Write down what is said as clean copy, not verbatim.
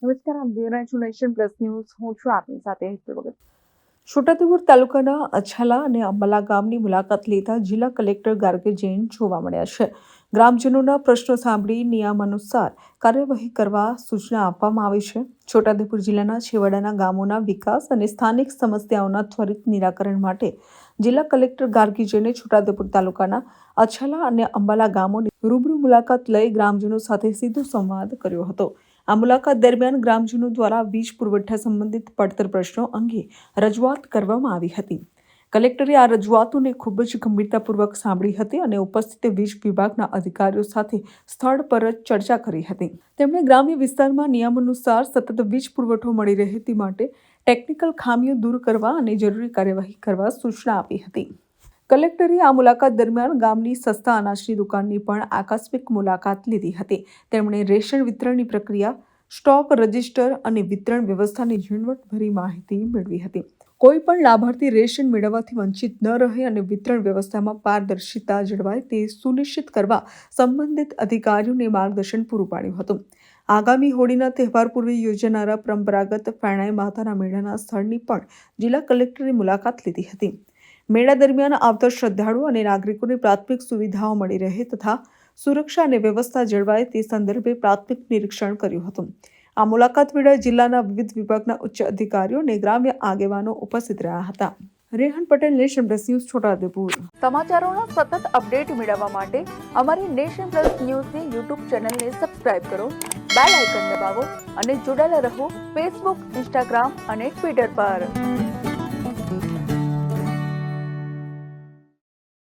નમસ્કાર, આપ જોઈ રહ્યા છો નેશન પ્લસ ન્યૂઝ. હું છું આપની સાથે હેતલ ભગત. છોટાઉદેપુર તાલુકાના અછાલા અને અંબાલા ગામની મુલાકાત લેતા જિલ્લા કલેક્ટર ગાર્ગે જૈન જોવા મળ્યા છે. ગ્રામજનોના પ્રશ્નો સાંભળી નિયમાનુસાર કાર્યવાહી કરવા સૂચના આપવામાં આવી છે. છોટાઉદેપુર જિલ્લાના છેવાડાના ગામોના વિકાસ અને સ્થાનિક સમસ્યાઓના ત્વરિત નિરાકરણ માટે જિલ્લા કલેક્ટર ગાર્ગે જૈને છોટાઉદેપુર તાલુકાના અછાલા અને અંબાલા ગામોની રૂબરૂ મુલાકાત લઈ ગ્રામજનો સાથે સીધો સંવાદ કર્યો હતો. આ મુલાકાત દરમિયાન ગ્રામજનો દ્વારા વીજ પુરવઠા સંબંધિત પડતર પ્રશ્નો અંગે રજૂઆત કરવામાં આવી હતી. કલેક્ટરે આ રજૂઆતોને ખૂબ જ ગંભીરતાપૂર્વક સાંભળી હતી અને ઉપસ્થિત વીજ વિભાગના અધિકારીઓ સાથે સ્થળ પર જ ચર્ચા કરી હતી. તેમણે ગ્રામ્ય વિસ્તારમાં નિયમાનુસાર સતત વીજ પુરવઠો મળી રહે તે માટે ટેકનિકલ ખામીઓ દૂર કરવા અને જરૂરી કાર્યવાહી કરવા સૂચના આપી હતી. કલેક્ટરે આ મુલાકાત દરમિયાન ગામની સસ્તા અનાજની દુકાનની પણ આકસ્મિક મુલાકાત લીધી હતી. તેમણે રેશન વિતરણની પ્રક્રિયા, સ્ટોક રજિસ્ટર અને વિતરણ વ્યવસ્થાની ઝીણવટભરી માહિતી મેળવી હતી. કોઈ પણ લાભાર્થી રેશન મેળવવાથી વંચિત ન રહે અને વિતરણ વ્યવસ્થામાં પારદર્શિતા જળવાય તે સુનિશ્ચિત કરવા સંબંધિત અધિકારીઓને માર્ગદર્શન પૂરું પાડ્યું હતું. આગામી હોળીના તહેવાર પૂર્વે યોજાનારા પરંપરાગત ફેણાઈ માતાના મેળાના સ્થળની પણ જિલ્લા કલેક્ટરે મુલાકાત લીધી હતી. મેળા દરમિયાન આવતા શ્રદ્ધાળુઓ અને નાગરિકોને પ્રાથમિક સુવિધાઓ મળી રહે તથા સુરક્ષા અને વ્યવસ્થા જળવાય તે સંદર્ભે પ્રાથમિક નિરીક્ષણ કર્યું હતું. આ મુલાકાત વેળાએ જિલ્લાના વિવિધ વિભાગના ઉચ્ચ અધિકારીઓ અને ગ્રામ્ય આગેવાનો ઉપસ્થિત રહ્યા હતા. Rehan Patel, nation plus news, Chhota Udaipur. સમાચારોના સતત અપડેટ મેળવવા માટે અમારી નેશન પ્લસ ન્યૂઝની યુટ્યુબ ચેનલને સબસ્ક્રાઇબ કરો, બેલ આઇકન દબાવો અને જોડાયેલા રહો ફેસબુક, ઇન્સ્ટાગ્રામ અને ટ્વિટર પર.